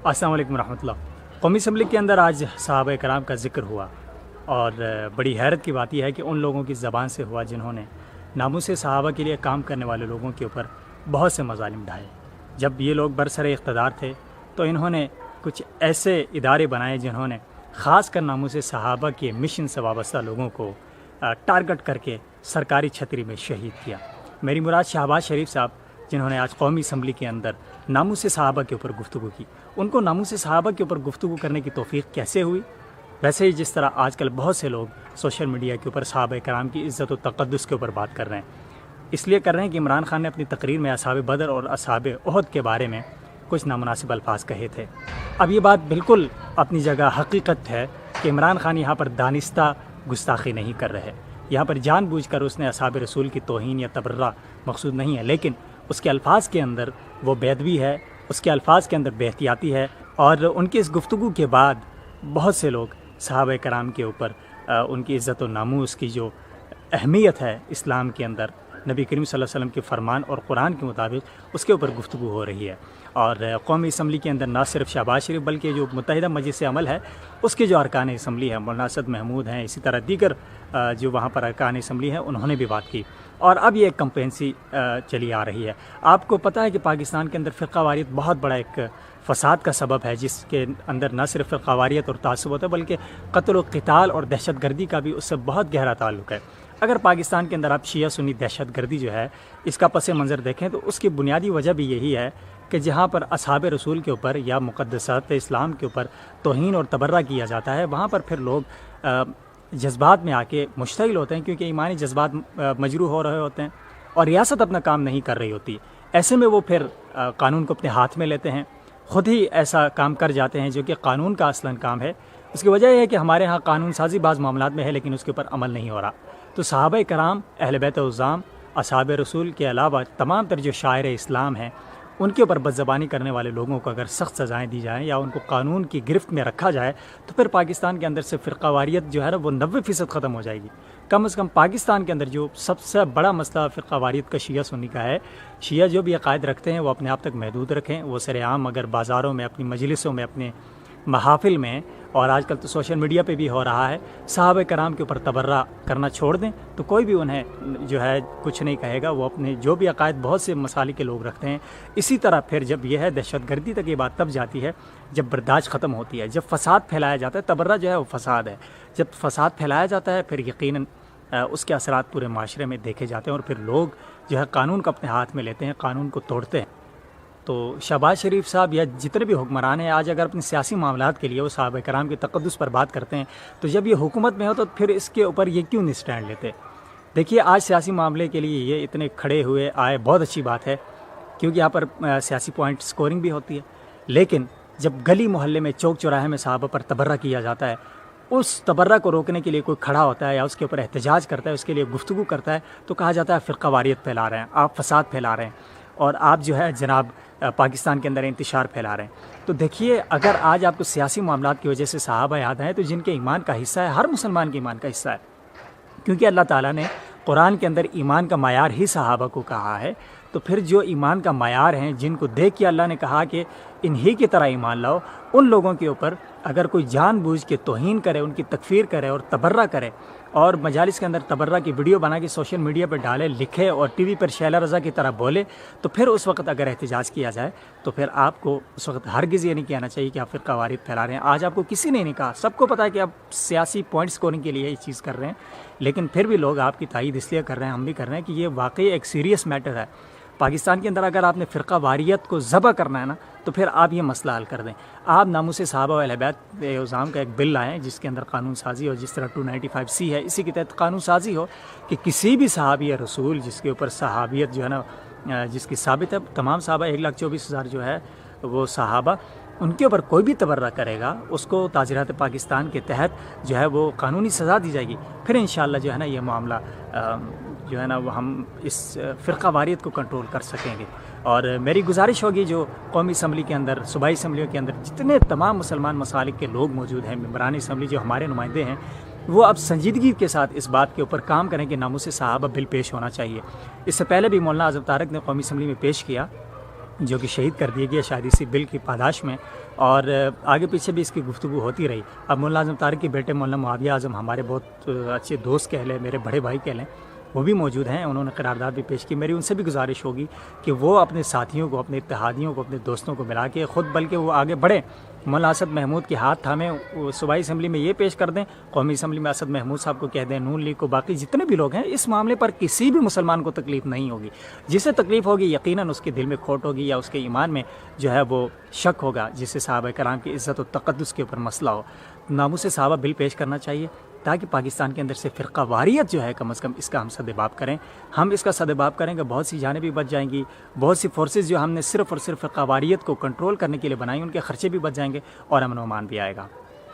السلام علیکم ورحمۃ اللہ۔ قومی اسمبلی کے اندر آج صحابہ کرام کا ذکر ہوا، اور بڑی حیرت کی بات یہ ہے کہ ان لوگوں کی زبان سے ہوا جنہوں نے ناموس صحابہ کے لیے کام کرنے والے لوگوں کے اوپر بہت سے مظالم ڈھائے۔ جب یہ لوگ برسر اقتدار تھے تو انہوں نے کچھ ایسے ادارے بنائے جنہوں نے خاص کر ناموس صحابہ کے مشن سے وابستہ لوگوں کو ٹارگٹ کر کے سرکاری چھتری میں شہید کیا۔ میری مراد شہباز شریف صاحب، جنہوں نے آج قومی اسمبلی کے اندر ناموس صحابہ کے اوپر گفتگو کی، ان کو ناموس صحابہ کے اوپر گفتگو کرنے کی توفیق کیسے ہوئی؟ ویسے ہی جس طرح آج کل بہت سے لوگ سوشل میڈیا کے اوپر صحابہ کرام کی عزت و تقدس کے اوپر بات کر رہے ہیں، اس لیے کر رہے ہیں کہ عمران خان نے اپنی تقریر میں اصحاب بدر اور اصحاب احد کے بارے میں کچھ نامناسب الفاظ کہے تھے۔ اب یہ بات بالکل اپنی جگہ حقیقت ہے کہ عمران خان یہاں پر دانستہ گستاخی نہیں کر رہے، یہاں پر جان بوجھ کر اس نے اصحاب رسول کی توہین یا تبرہ مقصود نہیں ہے، لیکن اس کے الفاظ کے اندر وہ بے ادبی ہے، اس کے الفاظ کے اندر بے احتیاطی ہے، اور ان کی اس گفتگو کے بعد بہت سے لوگ صحابہ کرام کے اوپر ان کی عزت و ناموس کی جو اہمیت ہے اسلام کے اندر، نبی کریم صلی اللہ علیہ وسلم کے فرمان اور قرآن کے مطابق اس کے اوپر گفتگو ہو رہی ہے۔ اور قومی اسمبلی کے اندر نہ صرف شہباز شریف بلکہ جو متحدہ مجلس عمل ہے اس کے جو ارکان اسمبلی ہے، مولانا اسد محمود ہیں، اسی طرح دیگر جو وہاں پر ارکان اسمبلی ہیں، انہوں نے بھی بات کی، اور اب یہ ایک کمپینسی چلی آ رہی ہے۔ آپ کو پتہ ہے کہ پاکستان کے اندر فرقہ واریت بہت بڑا ایک فساد کا سبب ہے، جس کے اندر نہ صرف فرقہ واریت اور تعصب ہوتا ہے بلکہ قتل و قتال اور دہشت گردی کا بھی اس سے بہت گہرا تعلق ہے۔ اگر پاکستان کے اندر آپ شیعہ سنی دہشت گردی جو ہے اس کا پس منظر دیکھیں تو اس کی بنیادی وجہ بھی یہی ہے کہ جہاں پر اصحاب رسول کے اوپر یا مقدسات اسلام کے اوپر توہین اور تبرہ کیا جاتا ہے، وہاں پر پھر لوگ جذبات میں آ کے مشتعل ہوتے ہیں، کیونکہ ایمانی جذبات مجروح ہو رہے ہوتے ہیں اور ریاست اپنا کام نہیں کر رہی ہوتی۔ ایسے میں وہ پھر قانون کو اپنے ہاتھ میں لیتے ہیں، خود ہی ایسا کام کر جاتے ہیں جو کہ قانون کا اصلاً کام ہے۔ اس کی وجہ یہ ہے کہ ہمارے ہاں قانون سازی بعض معاملات میں ہے لیکن اس کے اوپر عمل نہیں ہو رہا۔ تو صحابہ کرام، اہل بیت اعظام، اصحاب رسول کے علاوہ تمام تر جو شاعر اسلام ہیں، ان کے اوپر بدزبانی کرنے والے لوگوں کو اگر سخت سزائیں دی جائیں یا ان کو قانون کی گرفت میں رکھا جائے تو پھر پاکستان کے اندر سے فرقہ واریت جو ہے نا وہ 90% ختم ہو جائے گی۔ کم از کم پاکستان کے اندر جو سب سے بڑا مسئلہ فرقہ واریت کا شیعہ سنی کا ہے، شیعہ جو بھی عقائد رکھتے ہیں وہ اپنے آپ تک محدود رکھیں، وہ سر عام اگر بازاروں میں، اپنی مجلسوں میں، اپنے محافل میں، اور آج کل تو سوشل میڈیا پہ بھی ہو رہا ہے، صحابہ کرام کے اوپر تبرہ کرنا چھوڑ دیں تو کوئی بھی انہیں جو ہے کچھ نہیں کہے گا۔ وہ اپنے جو بھی عقائد بہت سے مسالک کے لوگ رکھتے ہیں، اسی طرح پھر جب یہ ہے دہشت گردی تک یہ بات تب جاتی ہے جب برداشت ختم ہوتی ہے، جب فساد پھیلایا جاتا ہے۔ تبرہ جو ہے وہ فساد ہے، جب فساد پھیلایا جاتا ہے پھر یقیناً اس کے اثرات پورے معاشرے میں دیکھے جاتے ہیں، اور پھر لوگ جو ہے قانون کو اپنے ہاتھ میں لیتے ہیں، قانون کو توڑتے ہیں۔ تو شہباز شریف صاحب یا جتنے بھی حکمران ہیں آج اگر اپنے سیاسی معاملات کے لیے وہ صحابہ کرام کے تقدس پر بات کرتے ہیں تو جب یہ حکومت میں ہو تو پھر اس کے اوپر یہ کیوں نہیں سٹینڈ لیتے؟ دیکھیے آج سیاسی معاملے کے لیے یہ اتنے کھڑے ہوئے آئے، بہت اچھی بات ہے کیونکہ یہاں پر سیاسی پوائنٹ سکورنگ بھی ہوتی ہے، لیکن جب گلی محلے میں، چوک چوراہے میں صحابہ پر تبرہ کیا جاتا ہے، اس تبرہ کو روکنے کے لیے کوئی کھڑا ہوتا ہے یا اس کے اوپر احتجاج کرتا ہے، اس کے لیے گفتگو کرتا ہے تو کہا جاتا ہے فرقہ واریت پھیلا رہے ہیں، آپ فساد پھیلا رہے ہیں، اور آپ جو ہے جناب پاکستان کے اندر انتشار پھیلا رہے ہیں۔ تو دیکھیے اگر آج آپ کو سیاسی معاملات کی وجہ سے صحابہ یاد آئیں تو جن کے ایمان کا حصہ ہے، ہر مسلمان کے ایمان کا حصہ ہے، کیونکہ اللہ تعالیٰ نے قرآن کے اندر ایمان کا معیار ہی صحابہ کو کہا ہے، تو پھر جو ایمان کا معیار ہیں، جن کو دیکھ کے اللہ نے کہا کہ انہی کی طرح ایمان لاؤ، ان لوگوں کے اوپر اگر کوئی جان بوجھ کے توہین کرے، ان کی تکفیر کرے اور تبرہ کرے، اور مجالس کے اندر تبرہ کی ویڈیو بنا کے سوشل میڈیا پہ ڈالے، لکھے اور ٹی وی پر شیلہ رضا کی طرح بولے، تو پھر اس وقت اگر احتجاج کیا جائے تو پھر آپ کو اس وقت ہرگز یہ نہیں کہنا چاہیے کہ آپ فرقہ واریت پھیلا رہے ہیں۔ آج آپ کو کسی نے نہیں کہا، سب کو پتہ ہے کہ آپ سیاسی پوائنٹ سکورنگ کے لیے یہ چیز کر رہے ہیں، لیکن پھر بھی لوگ آپ کی تائید اس لیے کر رہے ہیں، ہم بھی کر رہے ہیں کہ یہ واقعی ایک سیریس میٹر ہے۔ پاکستان کے اندر اگر آپ نے فرقہ واریت کو ذبح کرنا ہے نا تو پھر آپ یہ مسئلہ حل کر دیں۔ آپ ناموس صحابہ و اہل بیت اعظام کا ایک بل لائیں جس کے اندر قانون سازی ہو، جس طرح 295C ہے، اسی کے تحت قانون سازی ہو کہ کسی بھی صحابی رسول جس کے اوپر صحابیت جو ہے نا جس کی ثابت ہے، تمام صحابہ 1,24,000 جو ہے وہ صحابہ، ان کے اوپر کوئی بھی تبرہ کرے گا اس کو تعزیرات پاکستان کے تحت جو ہے وہ قانونی سزا دی جائے گی۔ پھر انشاءاللہ جو ہے نا یہ معاملہ جو ہے نا وہ ہم اس فرقہ واریت کو کنٹرول کر سکیں گے۔ اور میری گزارش ہوگی جو قومی اسمبلی کے اندر، صوبائی اسمبلیوں کے اندر جتنے تمام مسلمان مسالک کے لوگ موجود ہیں، ممبران اسمبلی جو ہمارے نمائندے ہیں، وہ اب سنجیدگی کے ساتھ اس بات کے اوپر کام کریں کہ ناموس صحابہ بل پیش ہونا چاہیے۔ اس سے پہلے بھی مولانا اعظم طارق نے قومی اسمبلی میں پیش کیا جو کہ شہید کر دیے گئے شاید اسی بل کی پاداش میں، اور آگے پیچھے بھی اس کی گفتگو ہوتی رہی۔ اب مولانا اعظم طارق کے بیٹے مولانا معاویہ اعظم ہمارے بہت اچھے دوست کہہ لیں، میرے بڑے بھائی کہہ لیں، وہ بھی موجود ہیں، انہوں نے قرارداد بھی پیش کی۔ میری ان سے بھی گزارش ہوگی کہ وہ اپنے ساتھیوں کو، اپنے اتحادیوں کو، اپنے دوستوں کو ملا کے خود بلکہ وہ آگے بڑھیں، مولانا اسد محمود کے ہاتھ تھامیں، صوبائی اسمبلی میں یہ پیش کر دیں، قومی اسمبلی میں اسد محمود صاحب کو کہہ دیں، نون لیگ کو، باقی جتنے بھی لوگ ہیں، اس معاملے پر کسی بھی مسلمان کو تکلیف نہیں ہوگی۔ جسے تکلیف ہوگی یقیناً اس کے دل میں کھوٹ ہوگی یا اس کے ایمان میں جو ہے وہ شک ہوگا، جسے صحابہ کرام کی عزت و تقدس کے اوپر مسئلہ ہو۔ ناموس صحابہ بل پیش کرنا چاہیے تاکہ پاکستان کے اندر سے فرقہ واریت جو ہے کم از کم اس کا ہم سدباب کریں۔ ہم اس کا سدباب کریں گے، بہت سی جانیں بھی بچ جائیں گی، بہت سی فورسز جو ہم نے صرف اور صرف فرقہ واریت کو کنٹرول کرنے کے لیے بنائی، ان کے خرچے بھی بچ جائیں گے اور امن و امان بھی آئے گا۔